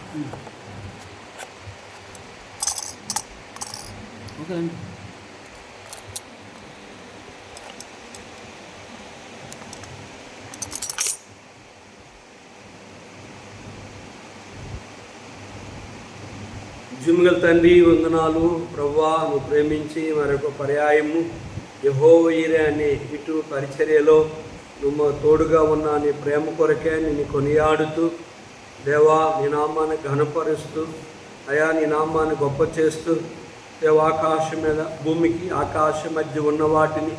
Okay అండి. జుమిగల తండ్రి వందనాలు ప్రభువా, నువ్వు ప్రేమించి మరొక పర్యాయము యెహోవా ఈరే అనే ఇటు పరిచర్యలో నువ్వు తోడుగా ఉన్న నీ ప్రేమ కొరకే నిన్ను కొనియాడుతూ దేవా నీ నామాన్ని ఘనపరుస్తూ అయా నీ నామాన్ని గొప్ప చేస్తూ దేవా ఆకాశం మీద భూమికి ఆకాశం మధ్య ఉన్న వాటిని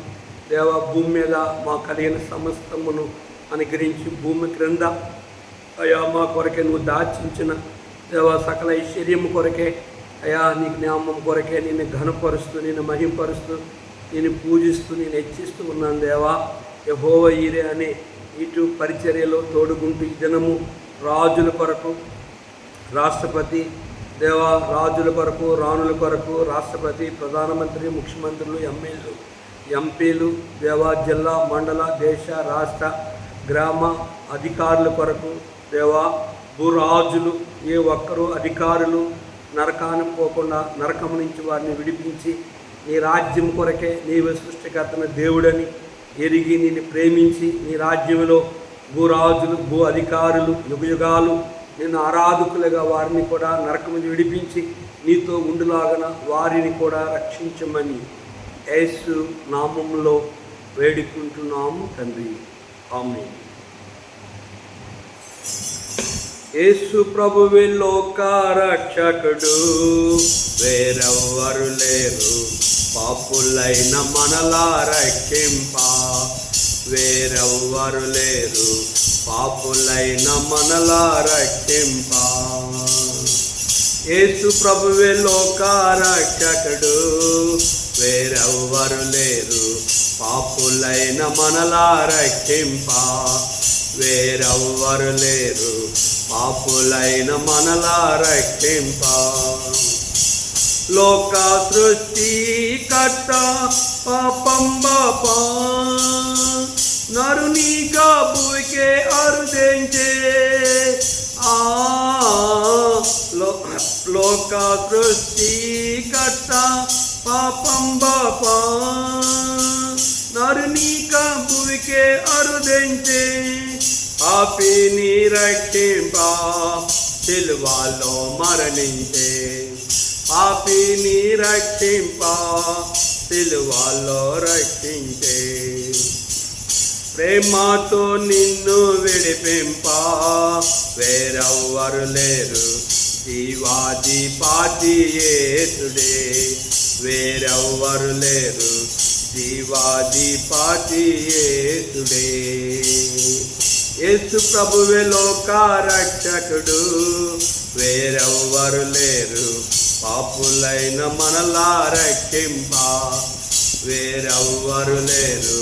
దేవా భూమి మీద మా కలిగిన సమస్తమును అనుగ్రహించి భూమి క్రింద అయా మా కొరకే నువ్వు దాచించిన దేవా సకల ఐశ్వర్యం కొరకే అయా నీకు నామం కొరకే నిన్ను ఘనపరుస్తూ నిన్ను మహింపరుస్తూ నేను పూజిస్తూ నేను హెచ్చిస్తూ ఉన్నాను దేవా. యెహోవా ఈరే అనే ఇటు పరిచర్యలో తోడుగుంటూ ఈ దినము రాజుల కొరకు రాష్ట్రపతి దేవా, రాజుల కొరకు రాణుల కొరకు రాష్ట్రపతి ప్రధానమంత్రి ముఖ్యమంత్రులు ఎమ్మెల్యేలు ఎంపీలు దేవా, జిల్లా మండల దేశ రాష్ట్ర గ్రామ అధికారుల కొరకు దేవా, భూరాజులు ఏ ఒక్కరూ అధికారులు నరకానికి పోకుండా నరకం నుంచి వారిని విడిపించి నీ రాజ్యం కొరకే నీవే సృష్టికర్తన దేవుడని ఎరిగి నిన్ను ప్రేమించి నీ రాజ్యంలో భూరాజులు భూ అధికారులు యుగయుగాలు నిన్ను ఆరాధకులుగా వారిని కూడా నరకం నుంచి విడిపించి నీతో ఉండులాగన వారిని కూడా రక్షించమని యేసు నామములో వేడుకుంటున్నాము తండ్రి, ఆమేన్. యేసు ప్రభువే లోక రక్షకుడు, వేరెవ్వరు లేరు పాపులైన మనలా రక్షింప. వేరెవ్వరు లేరు పాపులైన మనలా రక్షింప. యేసు ప్రభువే లోక రక్షకుడు, వేరెవ్వరు లేరు పాపులైన మనలా రక్షింప. వేరెవ్వరు లేరు పాపులైన మనలా రక్షింప. లోక సృష్టికర్త పాపం బాపా నరునిగా భూమికే అరుదించే. లోక సృష్టికర్త పాపం బాపా నరునిగా భూమికే అరుదించే. పాపిని రక్షింప సిలువలో మరణించే. పాపిని రక్షింప సిలువలో రక్షించే. ప్రేమతో నిన్ను విడిపింప వేరెవ్వరు లేరు జీవాధిపతి యేసుడే. వేరెవ్వరు లేరు జీవాధిపతి యేసుడే. యేసు ప్రభువే లోక రక్షకుడు, వేరెవ్వరు లేరు పాపులైన మనలా రక్షింప. వేరెవ్వరు లేరు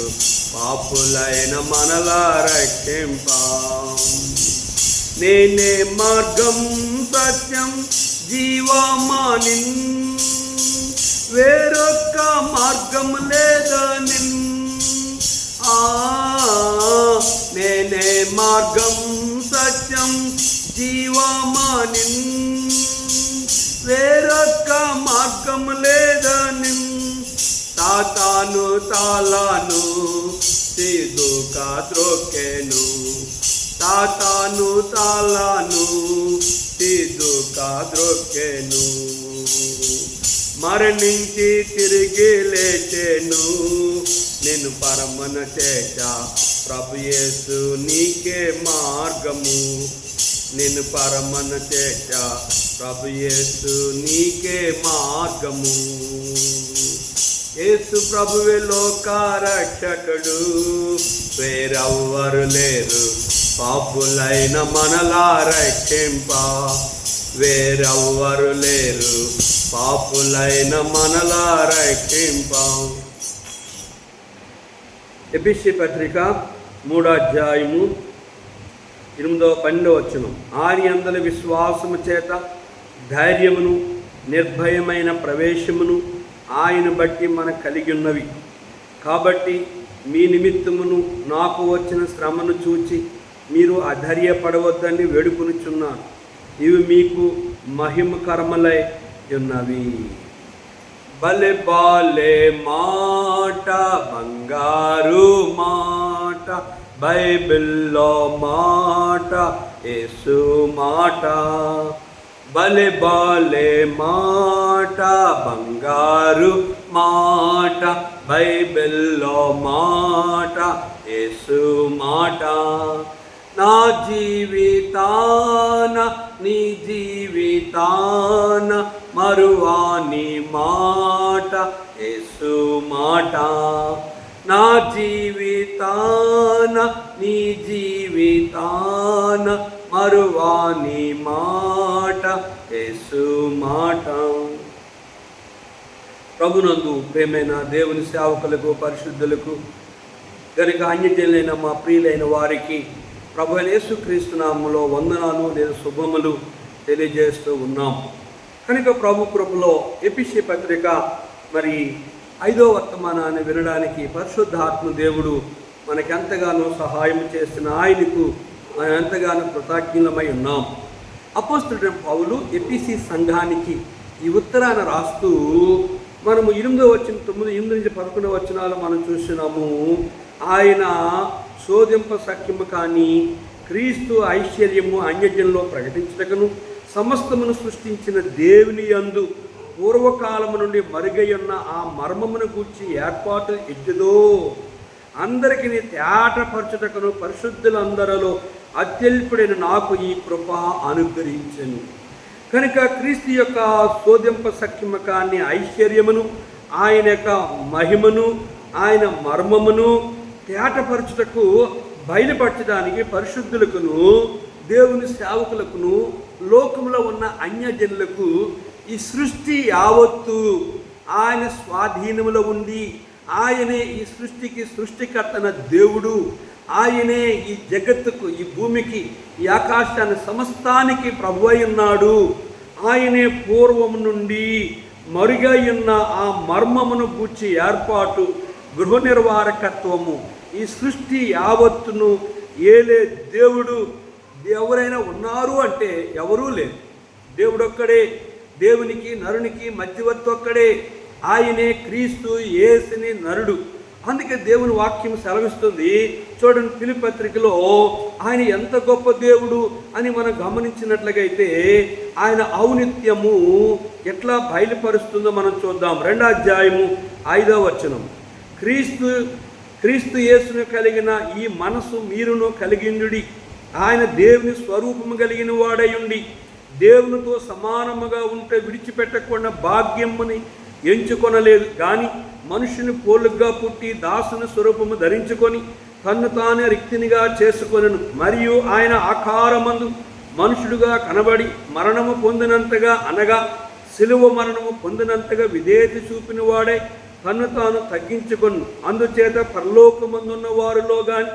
పాపులైన మనలా రక్షింప. నేనే మార్గం సత్యం జీవమాని, వేరొక్క మార్గం లేదని. నేనే మార్గం సత్యం జీవమాని, వేరొక్క మార్గం లేదని. సాతాను తాళాను సిదుగా త్రొక్కెను. సాతాను తాళాను సిదుగా త్రొక్కెను. మరణించి తిరిగి లేచెను. నేను పరమన చేశ ప్రభు యేసు నీకే మార్గము. నేను పరమన చేశ ప్రభు యేసు నీకే మార్గము. యేసు ప్రభువే లోక రక్షకుడు, వేరెవ్వరు లేరు పాపులైన మనలా రక్షింప. వేరెవ్వరు లేరు పాపులైన మనలా రక్షింప. ఎఫెసీ పత్రిక 3వ అధ్యాయము 8-12 వచనం. ఆయన యందలి విశ్వాసము చేత ధైర్యమును నిర్భయమైన ప్రవేశమును ఆయన బట్టి మనకు కలిగి ఉన్నవి. కాబట్టి మీ నిమిత్తమును నాకు వచ్చిన శ్రమను చూచి మీరు అధైర్యపడవద్దని వేడుకొనుచున్నాను. ఇవి మీకు మహిమకరములై ఉన్నవి. బలె బాలే మాట, బంగారు మాట, బైబిల్లో మాట, యేసు మాట. బలె బాలే మాట, బంగారు మాట, బైబిల్లో మాట, యేసు మాట. నా జీవితాన నీ జీవితాన మరువాని మాట, యేసు మాట. నా జీవితాన నీ జీవితాన మరువాని మాట, యేసు మాట. ప్రభునందు ప్రేమైన దేవుని సేవకులకు, పరిశుద్ధులకు, గనుక అన్యజనులైన మా ప్రియులైన వారికి ప్రభు యేసుక్రీస్తు నామములో వందనాలు లేదా శుభములు తెలియజేస్తూ ఉన్నాం. కనుక ప్రభు కృపలో ఎఫెసీ పత్రిక మరి 5వ వర్తమానాన్ని వినడానికి పరిశుద్ధాత్మ దేవుడు మనకెంతగానో సహాయం చేసిన ఆయనకు మనం ఎంతగానో కృతజ్ఞులమై ఉన్నాం. అపోస్తలుడైన పౌలు ఎఫెసీ సంఘానికి ఈ ఉత్తరాన రాస్తూ మనము 8వ వచనం 8 నుంచి 11వ వచనాలు మనం చూస్తున్నాము. ఆయన శోధింప సఖ్యము కానీ క్రీస్తు ఐశ్వర్యము అన్యజనుల్లో ప్రకటించటకును సమస్తమును సృష్టించిన దేవుని యందు పూర్వకాలము నుండి మరుగయ్యున్న ఆ మర్మమును గూర్చి ఏర్పాటు ఎద్దుదో అందరికీ తేటపరచుటకును పరిశుద్ధులందరిలో అత్యల్పుడైన నాకు ఈ కృప అనుగ్రహించను. కనుక క్రీస్తు యొక్క శోధింప సఖ్యము కానీ ఐశ్వర్యమును, ఆయన యొక్క మహిమను, ఆయన మర్మమును తేటపరచుటకు బయలుపరచడానికి పరిశుద్ధులకును, దేవుని సేవకులకును, లోకంలో ఉన్న అన్యజనులకు ఈ సృష్టి యావత్తు ఆయన స్వాధీనములో ఉంది. ఆయనే ఈ సృష్టికి సృష్టికర్తన దేవుడు. ఆయనే ఈ జగత్తుకు, ఈ భూమికి, ఈ ఆకాశాన్ని సమస్తానికి ప్రభువై ఉన్నాడు. ఆయనే పూర్వం నుండి మరుగై ఉన్న ఆ మర్మమును గూర్చి ఏర్పాటు, గృహ నిర్వాహకత్వము, ఈ సృష్టి యావత్తును ఏలే దేవుడు. ఎవరైనా ఉన్నారు అంటే ఎవరూ లేరు. దేవుడు ఒక్కడే. దేవునికి నరునికి మధ్యవర్తి ఒక్కడే. ఆయనే క్రీస్తు యేసుని నరుడు. అందుకే దేవుని వాక్యం సెలవిస్తుంది. చూడండి, ఫిలిప్పీ పత్రికలో ఆయన ఎంత గొప్ప దేవుడు అని మనం గమనించినట్లయితే ఆయన ఔన్నత్యము ఎట్లా బయలుపరుస్తుందో మనం చూద్దాం. 2వ అధ్యాయము 5వ వచనం. క్రీస్తు యేసును కలిగిన ఈ మనసు మీరును కలిగిండుడి. ఆయన దేవుని స్వరూపము కలిగిన వాడయుండి దేవునితో సమానముగా ఉంటే విడిచిపెట్టకుండా భాగ్యముని ఎంచుకొనలేదు కానీ మనుషుని పోలుగా పుట్టి దాసుని స్వరూపము ధరించుకొని తన్ను తానే రిక్తినిగా చేసుకొనెను. మరియు ఆయన ఆకారమందు మనుషుడుగా కనబడి మరణము పొందినంతగా, అనగా సిలువ మరణము పొందినంతగా విధేయత చూపిన వాడే తన్ను తాను తగ్గించుకొను. అందుచేత పరలోకమందున్న వారిలో కానీ,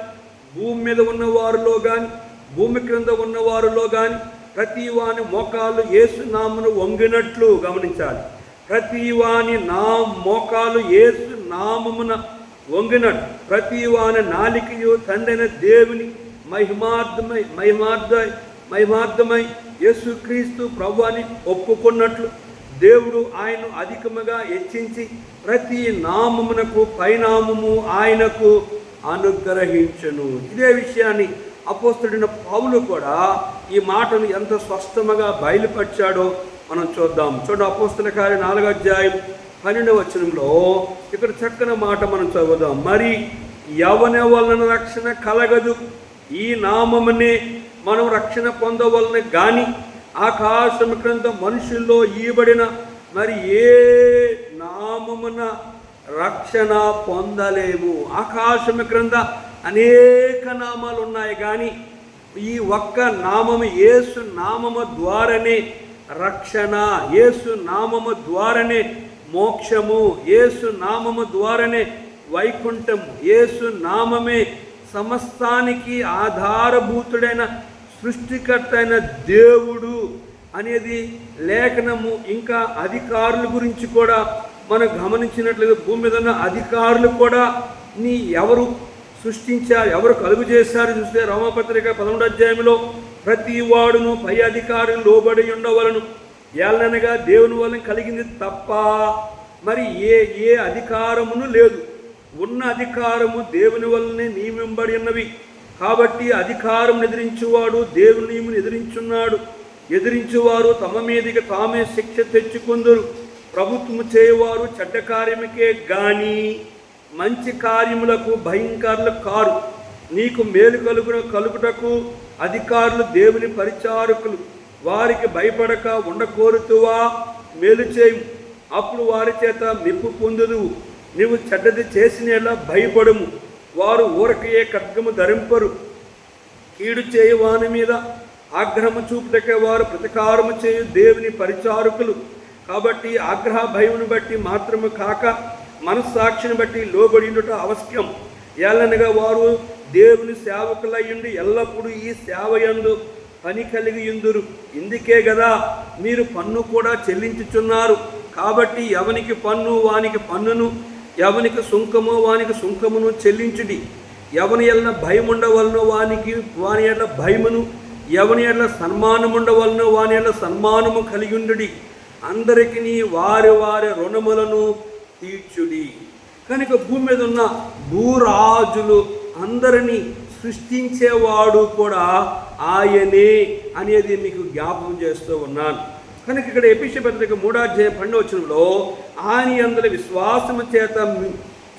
భూమి మీద ఉన్న వారిలో కానీ, భూమి క్రింద ఉన్న వారిలో కానీ ప్రతి వాని మోకాలు యేసు నామమున వంగినట్లు గమనించాలి. ప్రతి వాని మోకాలు యేసు నామమున వంగినట్టు ప్రతి వాని నాలికయు తండ్రైన దేవుని మహిమార్థమై యేసుక్రీస్తు ప్రభువుని ఒప్పుకున్నట్లు దేవుడు ఆయన్ను అధికముగా హెచ్చించి ప్రతి నామమునకు పైనామము ఆయనకు అనుగ్రహించును. ఇదే విషయాన్ని అపోస్తలుడైన పౌలు కూడా ఈ మాటను ఎంత స్పష్టంగా బయలుపరిచాడో మనం చూద్దాం. చూడండి, అపోస్తల కార్యం 4వ అధ్యాయం 12వ వచనంలో ఇక్కడ చక్కని మాట మనం చదువుదాం. మరి యవన వలన రక్షణ కలగదు, ఈ నామమునే మనం రక్షణ పొందవలన గాని ఆకాశము క్రింద మనుషుల్లో ఈయబడిన మరి ఏ నామమున రక్షణ పొందలేము. ఆకాశము క్రింద అనేక నామాలు ఉన్నాయి కానీ ఈ ఒక్క నామము, యేసు నామము ద్వారానే రక్షణ, యేసు నామము ద్వారానే మోక్షము, యేసు నామము ద్వారానే వైకుంఠము, యేసు నామమే సమస్తానికి ఆధారభూతుడైన సృష్టికర్త అయిన దేవుడు అనేది లేఖనము. ఇంకా అధికారుల గురించి కూడా మనం గమనించినట్లయితే భూమి మీద ఉన్న అధికారులు కూడా ఎవరు సృష్టించారు, ఎవరు కలుగు చేశారు చూస్తే రోమపత్రిక 11వ అధ్యాయంలో ప్రతి వాడును పై అధికారం లోబడి ఉండవలను, ఏలనగా దేవుని వలన కలిగింది తప్ప మరి ఏ అధికారమును లేదు. ఉన్న అధికారము దేవుని వలనే నియమింబడి ఉన్నవి. కాబట్టి అధికారం ఎదిరించువాడు దేవుని నియమం ఎదిరించున్నాడు. ఎదిరించువారు తమ మీదకి తామే శిక్ష తెచ్చుకుందరు. ప్రభుత్వము చేయవారు చెడ్డ కార్యముకే గాని మంచి కార్యములకు భయంకరులు కారు. నీకు మేలు కలుగుటకు అధికారులు దేవుని పరిచారకులు. వారికి భయపడక ఉండకోరుతువా మేలు చేయము, అప్పుడు వారి చేత మెప్పు పొందుదువు. నీవు చెడ్డది చేసినలా భయపడము. వారు ఊరకయే ఖడ్గము ధరింపరు. కీడు చేయవాని మీద ఆగ్రహము చూపుటకే వారు ప్రతీకారము చేయు దేవుని పరిచారకులు. కాబట్టి ఆగ్రహ భయమును బట్టి మాత్రము కాక మనస్సాక్షిని బట్టి లోబడియుట అవశ్యం. ఏలనగా వారు దేవుని సేవకులయ్యుండి ఎల్లప్పుడూ ఈ సేవయందు పని కలిగి ఉందురు. ఇందుకే కదా మీరు పన్ను కూడా చెల్లించుచున్నారు. కాబట్టి ఎవనికి పన్ను వానికి పన్నును, ఎవనికి సుంకమో వానికి సుంకమును చెల్లించుడి. ఎవని ఎల్ల భయం ఉండవలనో వాని ఎల్ల భయమును, ఎవని ఎల్ల సన్మానం ఉండవలనో వాని ఎల్ల సన్మానము కలిగి ఉండుడి. అందరికీ వారి వారి రుణములను తీర్చుడి. కనుక భూమి మీద ఉన్న భూరాజులు అందరినీ సృష్టించేవాడు కూడా ఆయనే అనేది మీకు జ్ఞాపకం చేస్తూ ఉన్నాను. కనుక ఇక్కడ ఎఫెసీ పత్రిక 3వ అధ్యాయం 12వ వచనంలో ఆయన యందు విశ్వాసము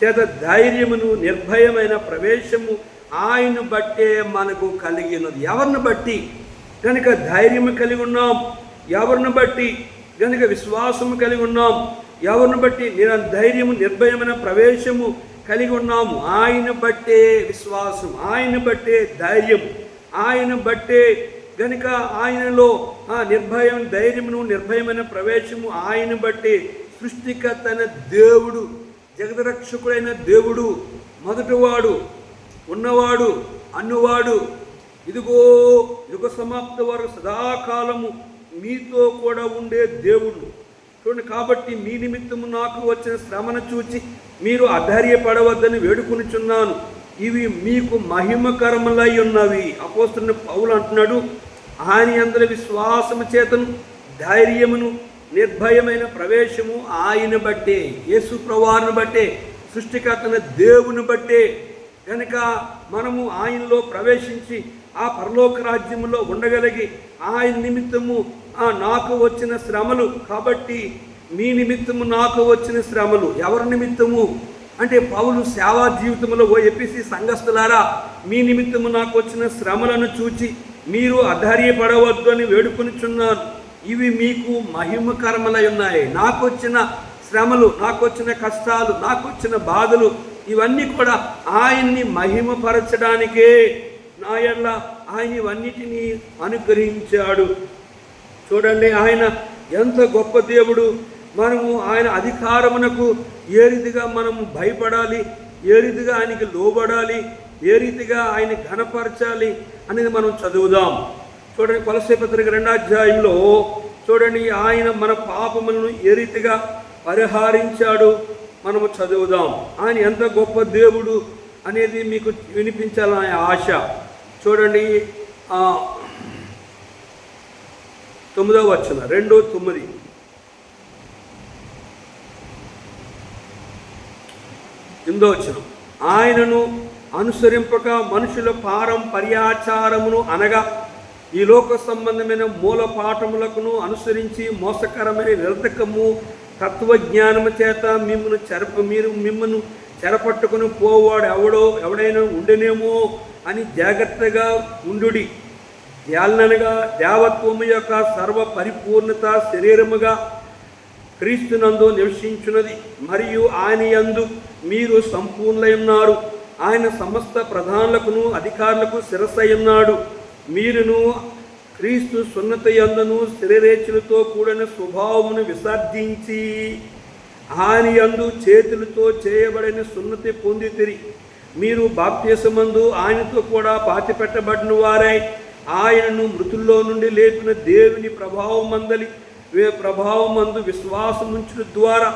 చేత ధైర్యమును నిర్భయమైన ప్రవేశము ఆయన బట్టే మనకు కలిగి ఉన్నది. ఎవరిని బట్టి కనుక ధైర్యము కలిగి ఉన్నాం, ఎవరిని బట్టి కనుక విశ్వాసము కలిగి ఉన్నాం, ఎవరిని బట్టి ధైర్యము నిర్భయమైన ప్రవేశము కలిగి ఉన్నాము. ఆయన బట్టే విశ్వాసం, ఆయన బట్టే ధైర్యం, ఆయన బట్టే గనుక ఆయనలో నిర్భయం ధైర్యమును నిర్భయమైన ప్రవేశము ఆయన బట్టే. సృష్టికర్తైన దేవుడు, జగదరక్షకుడైన దేవుడు, మొదటివాడు, ఉన్నవాడు, అన్నువాడు, ఇదిగో యుగ సమాప్తి వరకు సదాకాలము మీతో కూడా ఉండే దేవుడు చూడండి. కాబట్టి మీ నిమిత్తము నాకు వచ్చిన శ్రమను చూచి మీరు అధైర్యపడవద్దని వేడుకొనుచున్నాను. ఇవి మీకు మహిమకరములై ఉన్నవి. అపోస్తలుడైన పౌలు అంటున్నాడు, ఆయన యందు విశ్వాసము చేతను ధైర్యమును నిర్భయమైన ప్రవేశము ఆయన బట్టే, యేసు ప్రభువును బట్టే, సృష్టికర్తైన దేవుని బట్టే. కనుక మనము ఆయనలో ప్రవేశించి ఆ పరలోక రాజ్యములో ఉండగలిగి ఆయన నిమిత్తము నాకు వచ్చిన శ్రమలు. కాబట్టి మీ నిమిత్తము నాకు వచ్చిన శ్రమలు ఎవరి నిమిత్తము అంటే పౌలు సేవా జీవితంలో ఓ ఎఫెసీ సంఘస్థులారా, మీ నిమిత్తము నాకు వచ్చిన శ్రమలను చూచి మీరు అధైర్యపడవద్దు అని వేడుకొనుచున్నాను. ఇవి మీకు మహిమకరములై ఉన్నాయి. నాకు వచ్చిన శ్రమలు, నాకు వచ్చిన కష్టాలు, నాకు వచ్చిన బాధలు ఇవన్నీ కూడా ఆయన్ని మహిమపరచడానికే నా యెడల ఆయన ఇవన్నిటినీ అనుగ్రహించాడు. చూడండి, ఆయన ఎంత గొప్ప దేవుడు. మనము ఆయన అధికారమునకు ఏ రీతిగా మనము భయపడాలి, ఏ రీతిగా ఆయనకి లోబడాలి, ఏ రీతిగా ఆయన ఘనపరచాలి అనేది మనం చదువుదాం. చూడండి, కొలస్సీ పత్రిక 2వ అధ్యాయంలో చూడండి ఆయన మన పాపములను ఏ రీతిగా పరిహారించాడు మనము చదువుదాం. ఆయన ఎంత గొప్ప దేవుడు అనేది మీకు వినిపించాలని ఆశ. చూడండి 9వ వచనం 2:9. ఆయనను అనుసరింపక మనుషుల పారంపర్యాచారమును అనగా ఈ లోక సంబంధమైన మూల పాఠములకును అనుసరించి మోసకరమైన నిరర్ధకము తత్వజ్ఞానము చేత మిమ్మను చెరపట్టుకుని పోవాడు ఎవడైనా ఉండనేమో అని జాగ్రత్తగా ఉండుడి. ఏలనగా దేవత్వము యొక్క సర్వ పరిపూర్ణత శరీరముగా క్రీస్తునందు నివసించున్నది, మరియు ఆయన యందు మీరు సంపూర్ణులై ఉన్నారు. ఆయన సమస్త ప్రధానులకును అధికారులకు శిరస్సై ఉన్నాడు. మీరును క్రీస్తు సున్నత యందును శరీరేచ్ఛలతో కూడిన స్వభావమును విసర్జించి ఆయన యందు చేతులతో చేయబడిన సున్నతి పొందితిరి. మీరు బాప్తిసమందు ఆయనతో కూడా పాతిపెట్టబడిన వారై ఆయనను మృతుల్లో నుండి లేపిన దేవుని ప్రభావమందు విశ్వాసముంచుట ద్వారా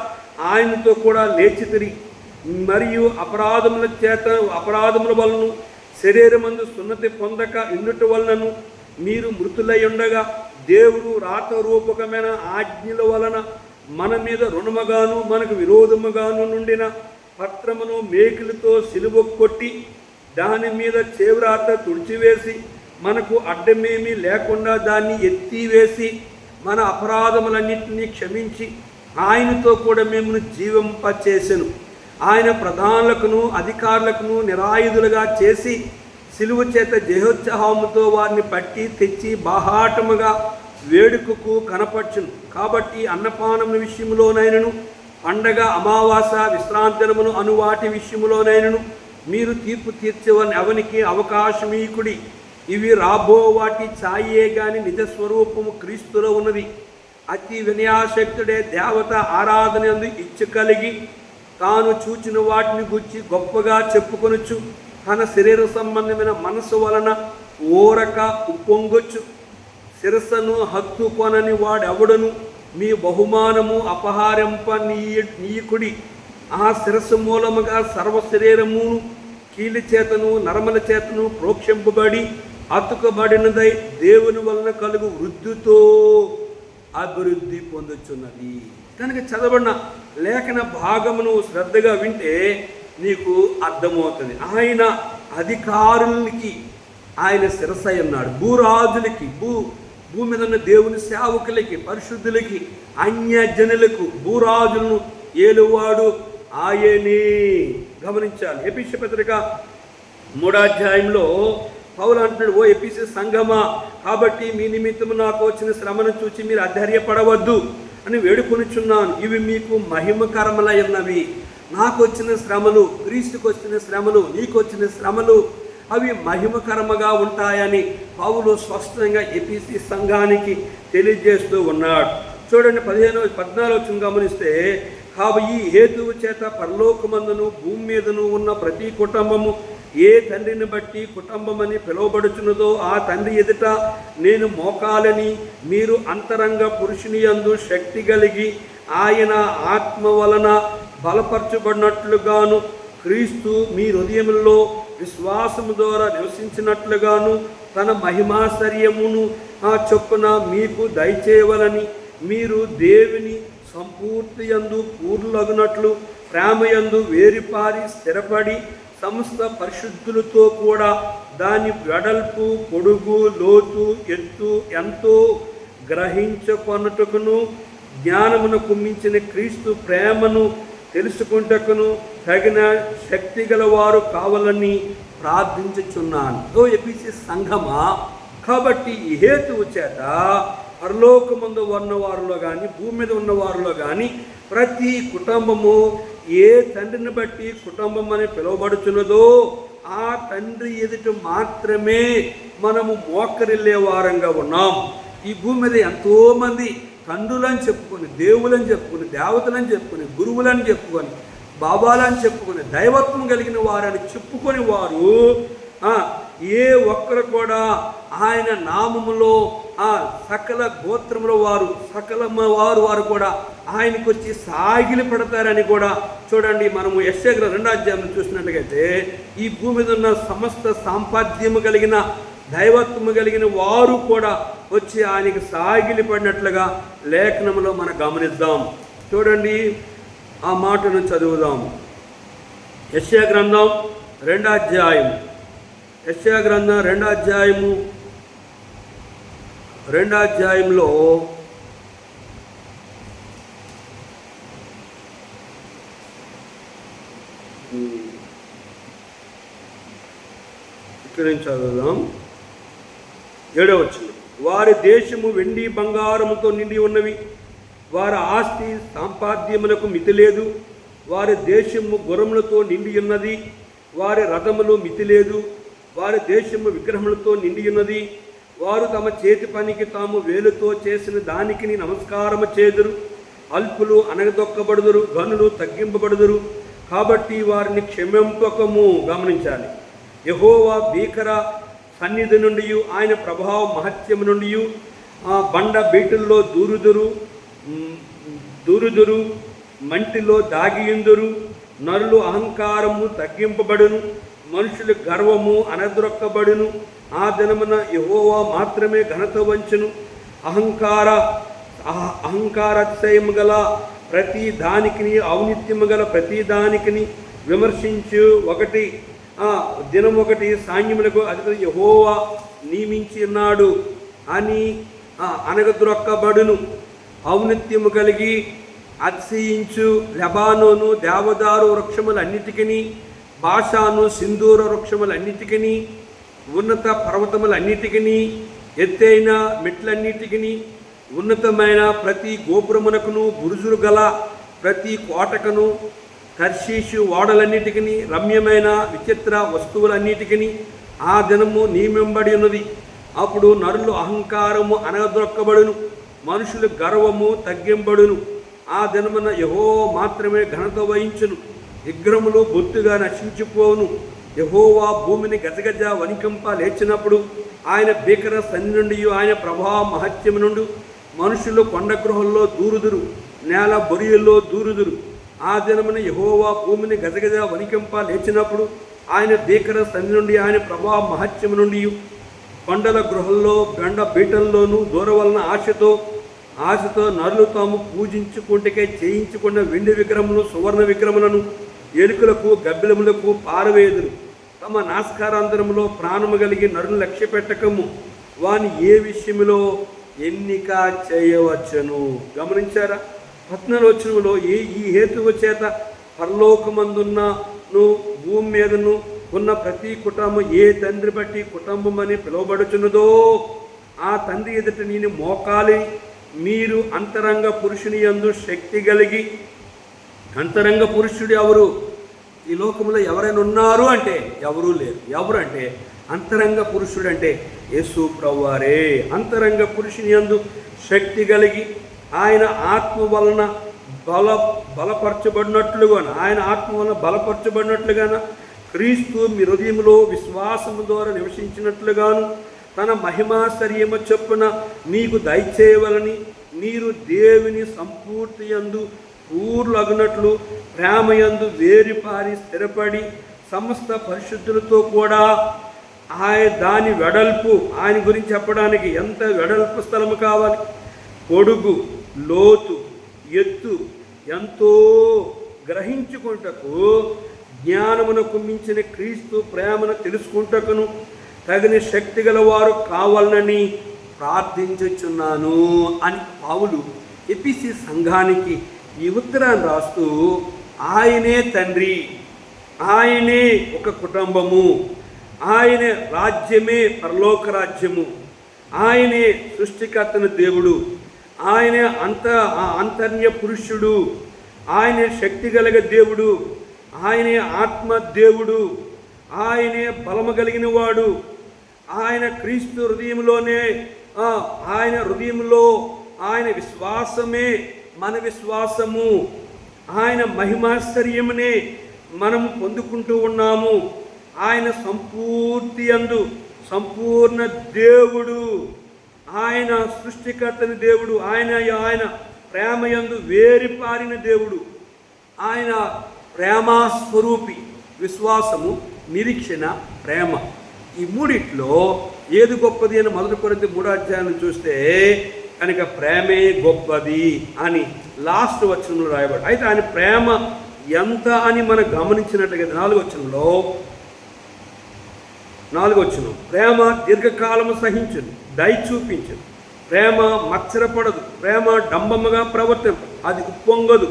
ఆయనతో కూడా లేచితిరి. మరియు అపరాధముల వలన శరీరమందు సున్నతి పొందక ఇండుట వలనను మీరు మృతులై ఉండగా దేవుడు రాతరూపకమైన ఆజ్ఞల వలన మన మీద రుణముగాను మనకు విరోధముగాను నుండిన పత్రమును మేకులతో సిలువ కొట్టి దాని మీద చేవ్రాత తుడిచివేసి మనకు అడ్డమేమీ లేకుండా దాన్ని ఎత్తివేసి మన అపరాధములన్నింటినీ క్షమించి ఆయనతో కూడా మిమ్మల్ని జీవింపచేసెను. ఆయన ప్రధానులకును అధికారులకును నిరాయుధులుగా చేసి సిలువ చేత జయోత్సాహముతో వారిని పట్టి తెచ్చి బాహాటముగా వేడుకకు కనపరచును. కాబట్టి అన్నపానముల విషయంలోనైనను పండగ అమావాస విశ్రాంతినమును అను వాటి విషయంలోనైనను మీరు తీర్పు తీర్చేవని అవనికి అవకాశమీకుడి. ఇవి రాబో వాటి ఛాయే గాని నిజస్వరూపము క్రీస్తులో ఉన్నది. అతి వినయాశక్తుడే దేవత ఆరాధన యందు ఇచ్చ కలిగి తాను చూచిన వాటిని గురించి గొప్పగా చెప్పుకొనొచ్చు. తన శరీర సంబంధమైన మనసు వలన ఓరక ఉప్పొంగొచ్చు. శిరస్సును హత్తుకొనని వాడెవడను మీ బహుమానము అపహారింప నీయకుడి. ఆ శిరస్సు మూలముగా సర్వ శరీరమును కీలి చేతను నరముల చేతను ప్రోక్షింపబడి అతుకబడినదై దేవుని వలన కలుగు వృద్ధితో అభివృద్ధి పొందుచున్నది. కనుక చదవబడిన లేఖన భాగమును శ్రద్ధగా వింటే నీకు అర్థమవుతుంది. ఆయన అధికారులకి ఆయన శిరస్సు అయి ఉన్నాడు. భూరాజులకి భూమి మీద ఉన్న దేవుని సేవకులకి పరిశుద్ధులకి అన్యజనులకు భూరాజులను ఏలువాడు ఆయనే. గమనించాలి. ఎఫెసీ పత్రిక 3వ అధ్యాయంలో పౌలు అంటున్నాడు, ఓ ఎఫెసీ సంఘమా, కాబట్టి మీ నిమిత్తము నాకు వచ్చిన శ్రమను చూచి మీరు అధైర్యపడవద్దు అని వేడుకొనిచున్నాను. ఇవి మీకు మహిమకరములై ఉన్నవి. నాకు వచ్చిన శ్రమలు, క్రీస్తుకు వచ్చిన శ్రమలు, నీకు వచ్చిన శ్రమలు అవి మహిమకరముగా ఉంటాయని పౌలు స్పష్టంగా ఎఫెసీ సంఘానికి తెలియజేస్తూ ఉన్నాడు. చూడండి 14 గమనిస్తే, కాబట్టి ఈ హేతువు చేత పరలోకమందును భూమి మీదను ఉన్న ప్రతి కుటుంబము ఏ తండ్రిని బట్టి కుటుంబమని పిలువబడుచున్నదో ఆ తండ్రి ఎదుట నేను మోకాలని మీరు అంతరంగ పురుషుని యందు శక్తి కలిగి ఆయన ఆత్మ వలన బలపరచబడినట్లుగాను క్రీస్తు మీ హృదయంలో విశ్వాసము ద్వారా నివసించినట్లుగాను తన మహిమాశ్చర్యమును ఆ చొప్పున మీకు దయచేయవలని మీరు దేవుని సంపూర్తి యందు పూర్ణులగునట్లు ప్రేమ యందు వేరిపారి స్థిరపడి సమస్త పరిశుద్ధులతో కూడా దాని వెడల్పు పొడుగు లోతు ఎత్తు ఎంతో గ్రహించుకొనుటకును జ్ఞానమునకు మించిన క్రీస్తు ప్రేమను తెలుసుకుంటకును తగిన శక్తి గలవారు కావాలని ప్రార్థించుచున్నాను. ఓ ఎఫెసీ సంఘమా, కాబట్టి ఈ హేతువు చేత పరలోకమందు ఉన్నవారిలో కానీ భూమి మీద ఉన్నవారిలో కానీ ప్రతి కుటుంబము ఏ తండ్రిని బట్టి కుటుంబం అని పిలువబడుచున్నదో ఆ తండ్రి ఎదుట మాత్రమే మనము మోకరిల్లే వారంగా ఉన్నాం. ఈ భూమి మీద ఎంతోమంది తండ్రులని చెప్పుకొని, దేవులని చెప్పుకొని, దేవతలని చెప్పుకొని, గురువులని చెప్పుకొని, బాబాలని చెప్పుకొని, దైవత్వం కలిగిన వారని చెప్పుకొని వారు ఏ ఒక్కరు కూడా ఆయన నామములో సకల గోత్రముల వారు సకల వారు కూడా ఆయనకు వచ్చి సాగిలి పడతారని కూడా చూడండి. మనము యెషయా 2వ అధ్యాయం చూసినట్లయితే ఈ భూమి మీద ఉన్న సమస్త సాంపాద్యము కలిగిన దైవత్వము కలిగిన వారు కూడా వచ్చి ఆయనకు సాగిలి పడినట్లుగా లేఖనములో మనం గమనిద్దాం. చూడండి, ఆ మాటను చదువుదాం. యెషయా గ్రంథం 2వ అధ్యాయం, యెషయా గ్రంథం 2వ అధ్యాయము 2వ అధ్యాయంలో ఇక్కడ నుంచి చదువుదాం. 7వ వచనం, వారి దేశము వెండి బంగారముతో నిండి ఉన్నవి, వారి ఆస్తి సంపాద్యములకు మితి లేదు. వారి దేశము గుర్రములతో నిండి ఉన్నది, వారి రథములు మితి లేదు. వారి దేశము విగ్రహములతో నిండి ఉన్నది, వారు తమ చేతి పనికి తాము వేలుతో చేసిన దానికి నమస్కారము చేదురు. అల్పులు అనగదొక్కబడుదురు, గనులు తగ్గింపబడుదురు, కాబట్టి వారిని క్షమింపకము. గమనించాలి. యెహోవా భీకర సన్నిధి నుండి ఆయన ప్రభావ మహత్యము నుండి బండ బీటుల్లో దూరుదురు, మంటిలో దాగియుందురు. నరులు అహంకారము తగ్గింపబడును, మనుషులు గర్వము అనద్రొక్కబడును. ఆ దినమున యెహోవా మాత్రమే ఘనత వంచును. అహంకారతిశయము గల ప్రతి దానికిని, ఔన్నిత్యము గల ప్రతి దానికిని విమర్శించు దినం ఒకటి సాంగ్యములకు అధిపతి యెహోవా నియమించి ఉన్నాడు అని అనగద్రొక్కబడును. ఔన్నత్యము కలిగి అతిశయించు లెబానోను దేవదారు వృక్షములన్నిటికీ, బాషాను సింధూర వృక్షములన్నిటికీ, ఉన్నత పర్వతములన్నిటికీ, ఎత్తైన మెట్లన్నిటికీ, ఉన్నతమైన ప్రతి గోపురమునకును, బురుజులు గల ప్రతి కోటకును, తర్షీషు ఓడలన్నిటికీ, రమ్యమైన విచిత్ర వస్తువులన్నిటికీ ఆ దినము నియమింబడి ఉన్నది. అప్పుడు నరులు అహంకారము అనగదొక్కబడును, మనుషులు గర్వము తగ్గింబడును. ఆ దినమున యెహోవా మాత్రమే ఘనత వహించును. విగ్రహములు బొత్తుగా నశించిపోవును. యెహోవా భూమిని గజగజ వణికింప లేచినప్పుడు ఆయన భీకర సన్ని నుండి, ఆయన ప్రభావ మహత్యము నుండి మనుషులు కొండ గృహంలో దూరుదురు, నేల బొరియల్లో దూరుదురు. ఆ దినమున యెహోవా భూమిని గజగజ వణికింప లేచినప్పుడు ఆయన భీకర సన్ని నుండి, ఆయన ప్రభావ మహత్యము నుండి కొండల గృహంలో బెండ బీటల్లోనూ దూరవలన ఆశతో నరులు తాము పూజించుకుంటకే చేయించుకున్న వెండి విగ్రహములు, సువర్ణ విగ్రహములను ఎలుకలకు గబ్బిలములకు పారవేదురు. తమ నాస్కారాంతరములో ప్రాణము కలిగి నరులు లక్ష్య పెట్టకము, వాని ఏ విషయములో ఎన్నిక చేయవచ్చును. గమనించారా? 14వ వచనములో ఈ హేతువు చేత పరలోకమందున్నను భూమి మీదను ఉన్న ప్రతి కుటుంబం ఏ తండ్రి బట్టి కుటుంబం అని పిలువబడుచున్నదో ఆ తండ్రి ఎదుట నేను మోకాలి. మీరు అంతరంగ పురుషుని యందు శక్తి కలిగి, అంతరంగ పురుషుడు ఎవరు? ఈ లోకంలో ఎవరైనా ఉన్నారు అంటే ఎవరూ లేరు. ఎవరు అంటే అంతరంగ పురుషుడు అంటే యేసు ప్రభువారే. అంతరంగ పురుషుని యందు శక్తి కలిగి ఆయన ఆత్మ వలన బలపరచబడినట్లుగాను, ఆయన ఆత్మ వలన బలపరచబడినట్లుగాను, క్రీస్తు మీ హృదయంలో విశ్వాసము ద్వారా నివసించినట్లుగాను, తన మహిమాశ్చర్యము చొప్పున మీకు దయచేయవలని, మీరు దేవుని సంపూర్తి యందు పూర్లగునట్లు ప్రేమయందు వేరిపారి స్థిరపడి సమస్త పరిశుద్ధులతో కూడా దాని వెడల్పు, ఆయన గురించి చెప్పడానికి ఎంత వెడల్పు స్థలము కావాలి, పొడుగు, లోతు, ఎత్తు ఎంతో గ్రహించుకుంటకు, జ్ఞానమునకు మించిన క్రీస్తు ప్రేమను తెలుసుకుంటకును తగిన శక్తి గలవారు కావాలని ప్రార్థించుచున్నాను అని పౌలు ఎఫెసీ సంఘానికి ఈ ఉత్తరాన్ని రాస్తూ, ఆయనే తండ్రి, ఆయనే ఒక కుటుంబము, ఆయనే రాజ్యమే పరలోక రాజ్యము, ఆయనే సృష్టికర్తన దేవుడు, ఆయనే అంతర్య పురుషుడు, ఆయనే శక్తి కలిగ దేవుడు, ఆయనే ఆత్మ దేవుడు, ఆయనే బలము కలిగిన వాడు, ఆయన క్రీస్తు హృదయంలోనే, ఆయన హృదయంలో ఆయన విశ్వాసమే మన విశ్వాసము, ఆయన మహిమాశ్చర్యమునే మనం పొందుకుంటూ ఉన్నాము. ఆయన సంపూర్తి యందు సంపూర్ణ దేవుడు, ఆయన సృష్టికర్తని దేవుడు, ఆయన ప్రేమ యందు వేరిపారిన దేవుడు, ఆయన ప్రేమస్వరూపి. విశ్వాసము, నిరీక్షణ, ప్రేమ, ఈ మూడిట్లో ఏది గొప్పది అని 1 కొరింథీ 3వ అధ్యాయం చూస్తే కనుక ప్రేమే గొప్పది అని లాస్ట్ వచనంలో రాయబడి. అయితే ఆయన ప్రేమ ఎంత అని మనం గమనించినట్లుగా 4వ వచనం, ప్రేమ దీర్ఘకాలము సహించును, దయ చూపించును, ప్రేమ మత్సరపడదు, ప్రేమ డంబముగా ప్రవర్తింపదు, అది ఉప్పొంగదు,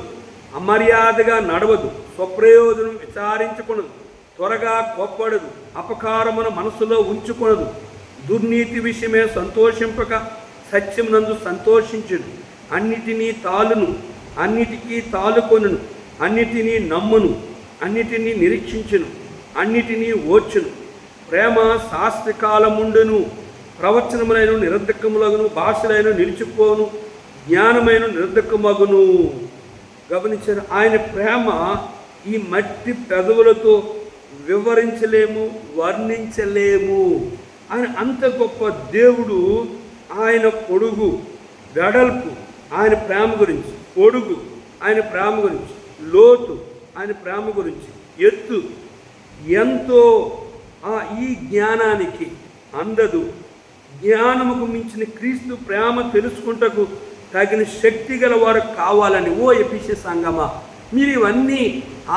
అమర్యాదగా నడవదు, స్వప్రయోజనం విచారించుకొనదు, త్వరగా కోప్పడదు, అపకారమును మనసులో ఉంచుకొనదు, దుర్నీతి విషయమే సంతోషింపక సత్యమునందు సంతోషించును, అన్నిటినీ తాలును, అన్నిటికీ తాలుకొనును, అన్నిటినీ నమ్మును, అన్నిటినీ నిరీక్షించును, అన్నిటినీ ఓర్చును. ప్రేమ శాస్త్రకాలముండును, ప్రవచనములైన నిరర్ధకములగును, భాషలైన నిలిచిపోను, జ్ఞానమైన నిరర్ధకమగును. గమనించారు? ఆయన ప్రేమ ఈ మట్టి పెదవులతో వివరించలేము, వర్ణించలేము. ఆయన అంత గొప్ప దేవుడు. ఆయన పొడుగు, వెడల్పు ఆయన ప్రేమ గురించి, పొడుగు ఆయన ప్రేమ గురించి, లోతు ఆయన ప్రేమ గురించి. ఎత్తు ఎంతో ఈ జ్ఞానానికి అందదు. జ్ఞానముకు మించిన క్రీస్తు ప్రేమ తెలుసుకుంటకు తగిన శక్తి గల వారు కావాలని. ఓ ఎఫెసీ సంఘమా, మీరు ఇవన్నీ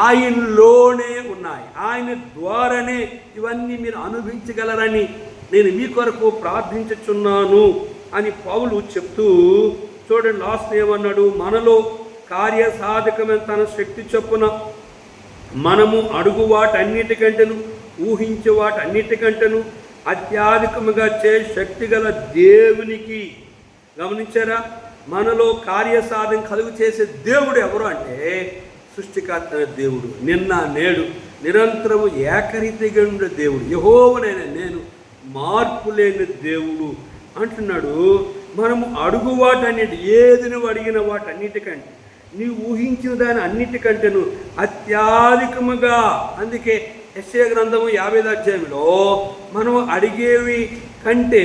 ఆయనలోనే ఉన్నాయి, ఆయన ద్వారానే ఇవన్నీ మీరు అనుభవించగలరని నేను మీ కొరకు ప్రార్థించుచున్నాను అని పౌలు చెప్తూ, చూడండి లాస్ట్ ఏమన్నాడు, మనలో కార్యసాధకమైన తన శక్తి చొప్పున మనము అడుగు వాటన్నిటికంటేను ఊహించే వాటన్నిటికంటేను అత్యధికముగా చే శక్తి గల దేవునికి. గమనించారా? మనలో కార్యసాధన కలుగు చేసే దేవుడు ఎవరు అంటే సృష్టికర్త దేవుడు. నిన్న నేడు నిరంతరము ఏకరీతిగా ఉండే దేవుడు, యెహోవానైన నేను మార్పు లేని దేవుడు అంటున్నాడు. మనము అడుగు వాటన్నిటి, ఏది నువ్వు అడిగిన వాటన్నిటికంటే, నీవు ఊహించిన దాని అన్నిటికంటేను అత్యధికముగా. అందుకే యెషయా గ్రంథము 50వ అధ్యాయంలో మనం అడిగేవి కంటే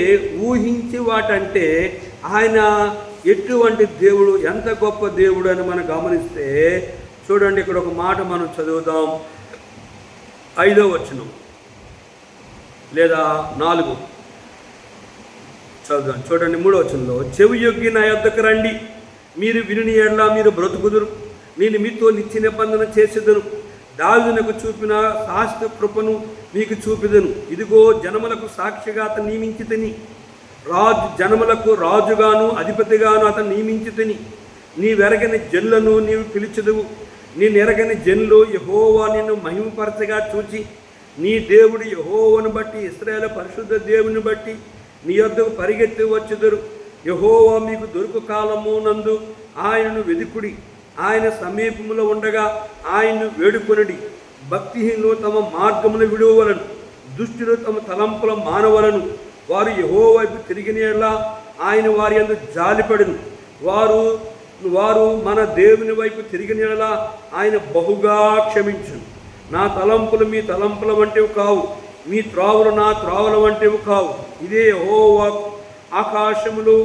ఊహించి వాటంటే ఆయన ఎటువంటి దేవుడు, ఎంత గొప్ప దేవుడు అని మనం గమనిస్తే, చూడండి ఇక్కడ ఒక మాట మనం చదువుదాం. 5వ వచనం లేదా 4 చదువుదాం. చూడండి 3వ వచనంలో, చెవి యొగ్గి నా యొద్దకు రండి, మీరు విని ఎడల మీరు బ్రతుకుదురు, నేను మీతో నిత్య నిబంధన చేసేదను, దావీదునకు చూపిన శాశ్వత కృపను మీకు చూపిదను. ఇదిగో జనములకు సాక్షిగా అతను నియమించితిని, జనములకు రాజుగాను అధిపతిగాను అతను నియమించితిని. నీవెరగని జనులను నీవు పిలిచెదవు, నేనెరగని జనులు యెహోవా నిన్ను మహిమపరచగా చూచి, నీ దేవుడు యెహోవాను బట్టి, ఇశ్రాయేలు పరిశుద్ధ దేవుని బట్టి నీ యొద్దకు పరిగెత్తి వచ్చుదురు. యెహోవా మీకు దొరుకు కాలము నందు ఆయనను వెదుకుడి, ఆయన సమీపంలో ఉండగా ఆయన్ను వేడుకొనుడి. భక్తిహీనులు తమ మార్గమును విడువలను, దుష్టులు తమ తలంపుల మానవలను. వారు యెహోవా వైపు తిరిగినలా ఆయన వారి యందు జాలిపడును. వారు మన దేవుని వైపు తిరిగినలా ఆయన బహుగా క్షమించును. నా తలంపులు మీ తలంపుల వంటివి కావు, మీ త్రావులు నా త్రావుల వంటివి కావు. ఇదే యెహోవా. ఆకాశములు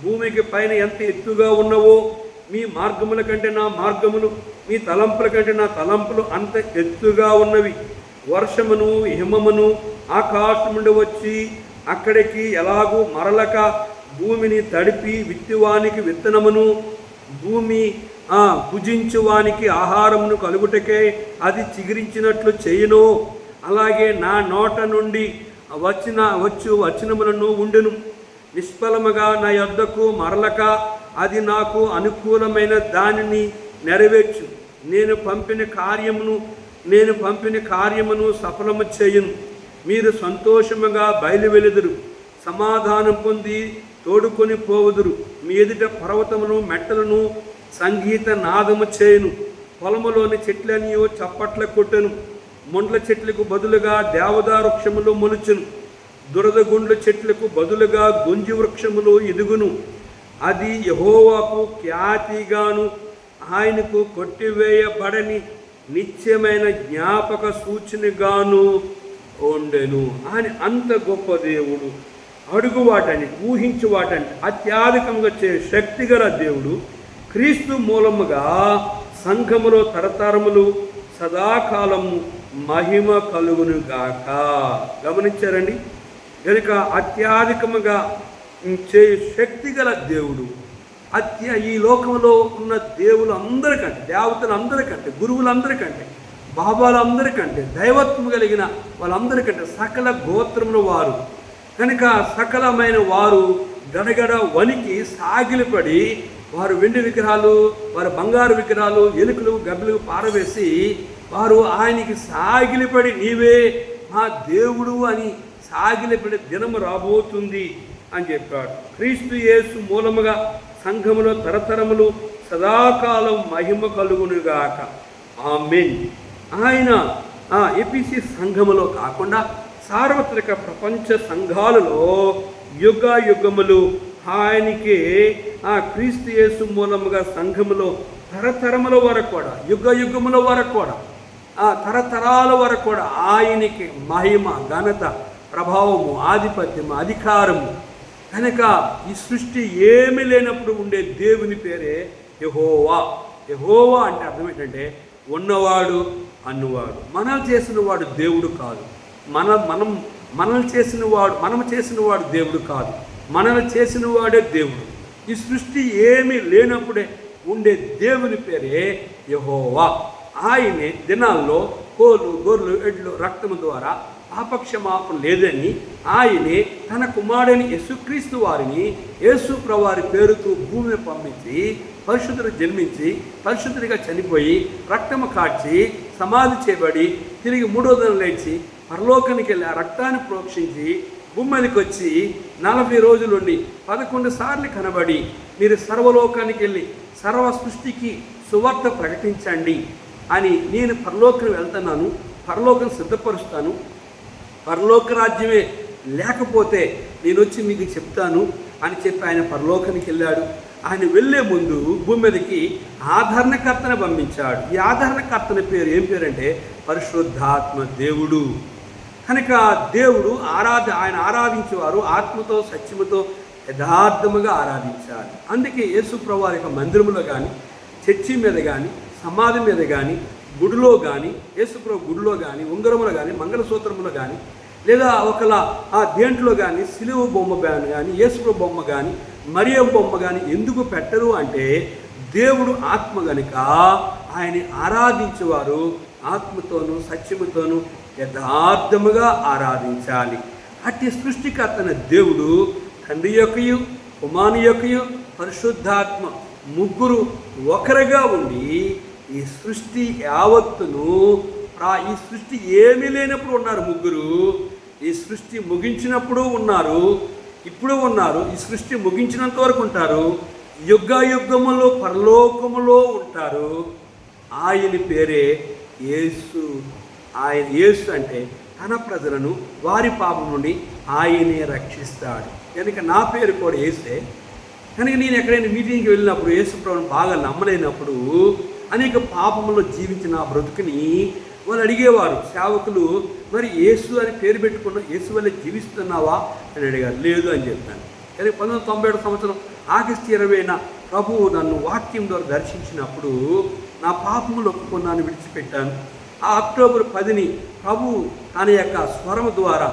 భూమికి పైన ఎంత ఎత్తుగా ఉన్నవో మీ మార్గముల కంటే నా మార్గములు, మీ తలంపుల కంటే నా తలంపులు అంత ఎత్తుగా ఉన్నవి. వర్షమును హిమమును ఆకాశం నుండి వచ్చి అక్కడికి ఎలాగూ మరలక భూమిని తడిపి విత్తువానికి విత్తనమును, భూమి భుజించువానికి ఆహారమును కలుగుటకే అది చిగురించినట్లు చేయును, అలాగే నా నోట నుండి వచనములను ఉండును. నిష్ఫలముగా నా యొద్దకు మరలక అది నాకు అనుకూలమైన దానిని నెరవేర్చు. నేను పంపిన కార్యమును సఫలము చేయును. మీరు సంతోషముగా బయలువెలుదురు, సమాధానం పొంది తోడుకొని పోవుదురు. మీ ఎదుట పర్వతమును మెట్టలను సంగీత నాదము చేయును. పొలములోని చెట్లనియో చప్పట్ల కొట్టెను. ముండ్ల చెట్లకు బదులుగా దేవదా వృక్షములు మొలుచును. దురదగుండ్ల చెట్లకు బదులుగా గొంజి వృక్షములు ఎదుగును. అది యెహోవాకు ఖ్యాతిగాను ఆయనకు కొట్టివేయబడని నిత్యమైన జ్ఞాపక సూచనగాను ఉండెను. ఆయన అంత గొప్ప దేవుడు. అడుగు వాటని, ఊహించు వాటని అత్యధికంగా చే శక్తిగల దేవుడు. క్రీస్తు మూలముగా సంఘములో తరతరములు సదాకాలము మహిమ కలుగునుగాక. గమనించారండి? కనుక అత్యధికముగా చే శక్తిగల దేవుడు. ఈ లోకంలో ఉన్న దేవులు అందరికంటే, దేవతలందరికంటే, గురువులందరికంటే, బాబాలందరికంటే, దైవత్వం కలిగిన వాళ్ళందరికంటే సకల గోత్రముల వారు కనుక సకలమైన వారు గడగడ వణికి సాగిలపడి వారు వెండి విగ్రహాలు, వారు బంగారు విగ్రహాలు, ఎలుకలు గబ్బలు పారవేసి వారు ఆయనకి సాగిలపడి నీవే మా దేవుడు అని సాగిలపడి దినము రాబోతుంది అని చెప్పాడు. క్రీస్తు యేసు మూలముగా సంఘములో తరతరములు సదాకాలం మహిమ కలుగునుగాక. ఆమేన్. ఆయన ఎపిసి సంఘములో కాకుండా సార్వత్రిక ప్రపంచ సంఘాలలో యుగ యుగములు ఆయనకి క్రీస్తు యేసు మూలముగా సంఘములో తరతరముల వరకు కూడా, యుగ యుగముల వరకు కూడా, తరతరాల వరకు కూడా ఆయనకి మహిమ, ఘనత, ప్రభావము, ఆధిపత్యము, అధికారము. కనుక ఈ సృష్టి ఏమీ లేనప్పుడు ఉండే దేవుని పేరే యెహోవా. యెహోవా అంటే అర్థం ఏంటంటే ఉన్నవాడు అన్నువాడు. మనల్ని చేసిన వాడు దేవుడు కాదు. మనల్ని చేసిన వాడు దేవుడు కాదు. మనల్ని చేసిన వాడే దేవుడు. ఈ సృష్టి ఏమీ లేనప్పుడే ఉండే దేవుని పేరే యెహోవా. ఆయనే దినాల్లో కోళ్ళు, గొర్రెలు, ఎడ్లు రక్తము ద్వారా పాపక్షమాపణ లేదని ఆయనే తన కుమారుని యేసుక్రీస్తు వారిని యేసు ప్రభువారి పేరుతో భూమిని పంపించి పరిశుద్ధుడు జన్మించి పరిశుద్ధుడిగా చనిపోయి రక్తము కాచి సమాధి చేయబడి తిరిగి 3వ దినం లేచి పరలోకానికి వెళ్ళి ఆ రక్తాన్ని ప్రోక్షించి భూమి మీదకి వచ్చి 40 రోజులుండి 11 సార్లు కనబడి మీరు సర్వలోకానికి వెళ్ళి సర్వ సృష్టికి సువార్త ప్రకటించండి అని, నేను పరలోకం వెళ్తున్నాను, పరలోకం సిద్ధపరుస్తాను, పరలోక రాజ్యమే లేకపోతే నేను వచ్చి మీకు చెప్తాను అని చెప్పి ఆయన పరలోకానికి వెళ్ళాడు. ఆయన వెళ్ళే ముందు భూమి మీదకి ఆదరణకర్తను పంపించాడు. ఈ ఆదరణకర్తని పేరు ఏం పేరంటే పరిశుద్ధాత్మ దేవుడు. కనుక దేవుడు ఆయన ఆరాధించేవారు ఆత్మతో సత్యముతో యథార్థముగా ఆరాధించాలి. అందుకే యేసు ప్రభువారి యొక్క మందిరములో కానీ, చర్చి మీద కానీ, సమాధి మీద కానీ, గుడిలో కానీ, యేసుప్రభు గుడిలో కానీ, ఉంగరములో కానీ, మంగళసూత్రములో కానీ, లేదా ఒకలా ఆ దేంట్లో కానీ సిలువ బొమ్మ కానీ, యేసుప్రభు బొమ్మ కానీ, మరియ బొమ్మ కానీ ఎందుకు పెట్టరు అంటే దేవుడు ఆత్మ గనుక ఆయన ఆరాధించేవారు ఆత్మతోనూ సత్యముతోనూ యథార్థముగా ఆరాధించాలి. అట్టి సృష్టికర్తన దేవుడు తండ్రి యొక్కయు కుమారుని యొక్కయు పరిశుద్ధాత్మ ముగ్గురు ఒకరుగా ఉండి ఈ సృష్టి యావత్తును ఈ సృష్టి ఏమీ లేనప్పుడు ఉన్నారు ముగ్గురు, ఈ సృష్టి ముగించినప్పుడు ఉన్నారు, ఇప్పుడు ఉన్నారు, ఈ సృష్టి ముగించినంత వరకు ఉంటారు, యుగములో పరలోకములో ఉంటారు. ఆయన పేరే యేసు. ఆయన యేసు అంటే తన ప్రజలను వారి పాపం నుండి ఆయనే రక్షిస్తాడు. కనుక నా పేరు కూడా యేసే. కనుక నేను ఎక్కడైనా మీటింగ్కి వెళ్ళినప్పుడు యేసు ప్రభువుని బాగా నమ్మలేనప్పుడు అనేక పాపంలో జీవించిన ఆ బ్రతుకుని వాళ్ళు అడిగేవారు సేవకులు, మరి యేసు అని పేరు పెట్టుకున్న యేసు వల్లే జీవిస్తున్నావా అని అడిగారు. లేదు అని చెప్పాను. కానీ 1997 సంవత్సరం ఆగస్టు 20న ప్రభువు నన్ను వాక్యం ద్వారా దర్శించినప్పుడు నా పాపములు ఒప్పుకున్నాను, విడిచిపెట్టాను. ఆ అక్టోబర్ 10ని ప్రభువు తన యొక్క స్వరము ద్వారా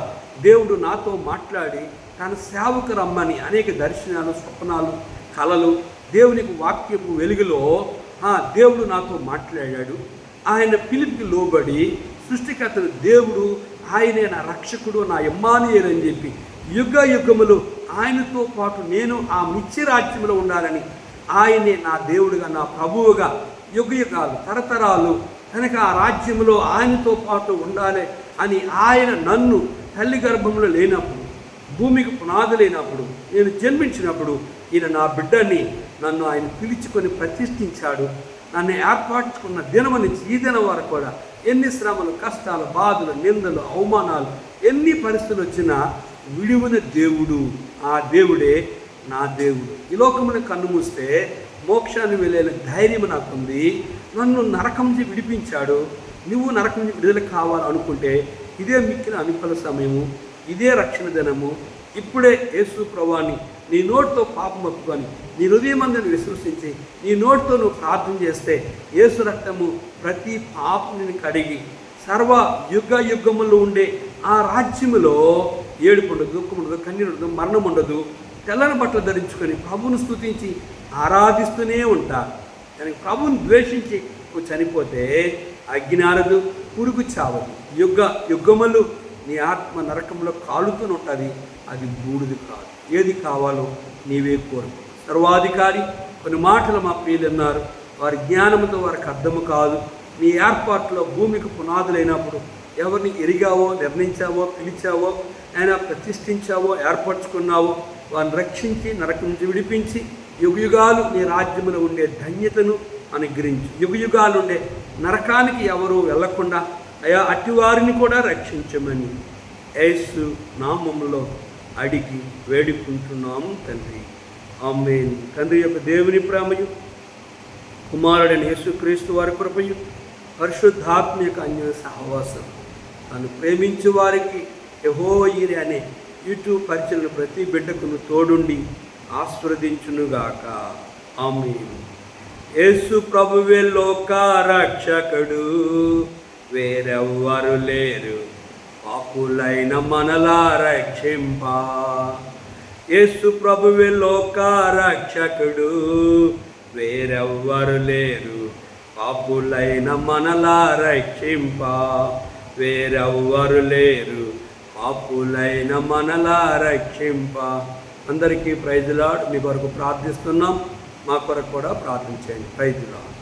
దేవుడు నాతో మాట్లాడి తన సేవకు రమ్మని అనేక దర్శనాలు, స్వప్నాలు, కళలు, దేవునికి వాక్యపు వెలుగులో దేవుడు నాతో మాట్లాడాడు. ఆయన పిలుపుకి లోబడి సృష్టికర్తను దేవుడు ఆయనే నా రక్షకుడు, నా ఇమ్మానుయేలు అని చెప్పి యుగములు ఆయనతో పాటు నేను ఆ నిత్య రాజ్యంలో ఉండాలని ఆయనే నా దేవుడుగా నా ప్రభువుగా యుగాలు తరతరాలు కనుక ఆ రాజ్యంలో ఆయనతో పాటు ఉండాలి అని ఆయన నన్ను తల్లి గర్భంలో లేనప్పుడు, భూమికి పునాది లేనప్పుడు, నేను జన్మించినప్పుడు ఈయన నా బిడ్డని నన్ను ఆయన పిలుచుకొని ప్రతిష్ఠించాడు. నన్ను ఏర్పరచుకున్న దినము నుంచి ఈ దినం వరకు కూడా ఎన్ని శ్రమలు, కష్టాలు, బాధలు, నిందలు, అవమానాలు, ఎన్ని పరిస్థితులు వచ్చినా విడివన దేవుడు, ఆ దేవుడే నా దేవుడు. ఈ లోకమును కన్ను మూస్తే మోక్షాన్ని వెళ్ళే ధైర్యం నాకుంది. నన్ను నరకం నుంచి విడిపించాడు. నువ్వు నరకం నుంచి విడుదల కావాలనుకుంటే ఇదే మిక్కిన అనుకూల సమయము, ఇదే రక్షణ దినము. ఇప్పుడే యేసు ప్రభువాని నీ నోటితో పాపం ఒప్పుకొని నీ హృదయమందును విశ్వసించి నీ నోటితో నువ్వు ప్రార్థన చేస్తే యేసు రక్తము ప్రతి పాపని కడిగి సర్వ యుగములో ఉండే ఆ రాజ్యములో ఏడుపు ఉండదు, దుఃఖం ఉండదు, కన్నీరు ఉండదు, మరణం ఉండదు. తెల్లని బట్టలు ధరించుకొని ప్రభువును స్తుతించి ఆరాధిస్తూనే ఉంటారు. కానీ ప్రభువుని ద్వేషించి నువ్వు చనిపోతే అగ్నినారదు, పురుగు చావదు. యుగములు నీ ఆత్మ నరకంలో కాలుతూనే ఉంటుంది. అది బూడిది కాదు. ఏది కావాలో నీవే కోరుకో. సర్వాధికారి కొన్ని మాటలు మా ప్రియులు అన్నారు. వారి జ్ఞానంతో వారికి అర్థము కాదు. నీ ఏర్పాట్లో భూమికి పునాదులైనప్పుడు ఎవరిని ఎరిగావో, నిర్ణయించావో, పిలిచావో, ఆయన ప్రతిష్ఠించావో, ఏర్పరచుకున్నావో వారిని రక్షించి నరకం నుంచి విడిపించి యుగాలు నీ రాజ్యంలో ఉండే ధన్యతను అనుగ్రహించు. యుగాలు ఉండే నరకానికి ఎవరు వెళ్లకుండా అయా అట్టివారిని కూడా రక్షించమని యేసు నామములో అడిగి వేడుకుంటున్నాము తండ్రి. ఆమేన్. తండ్రి యొక్క దేవుని ప్రేమయు, కుమారుడైన యేసుక్రీస్తు వారి కృపయు, పరిశుద్ధాత్మ యొక్క అన్య సహవాసం తను ప్రేమించే వారికి యెహోవా ఈరే అనే యూట్యూబ్ పరిచయం ప్రతి బిడ్డకును తోడుండి ఆశీర్వదించునుగాక. ఆమేన్. యేసు ప్రభువే లోక రక్షకుడు, వేరెవ్వరు లేరు పాపులైన మనలా రక్షింప. యేసు ప్రభువే లోక రక్షకుడు, వేరెవ్వరు లేరు పాపులైన మనలా రక్షింప. వేరెవ్వరు లేరు పాపులైన మనలా రక్షింప. అందరికీ ప్రైజ్ లార్డ్. మీ కొరకు ప్రార్థిస్తున్నాం, మా కొరకు కూడా ప్రార్థించండి. Praise lord.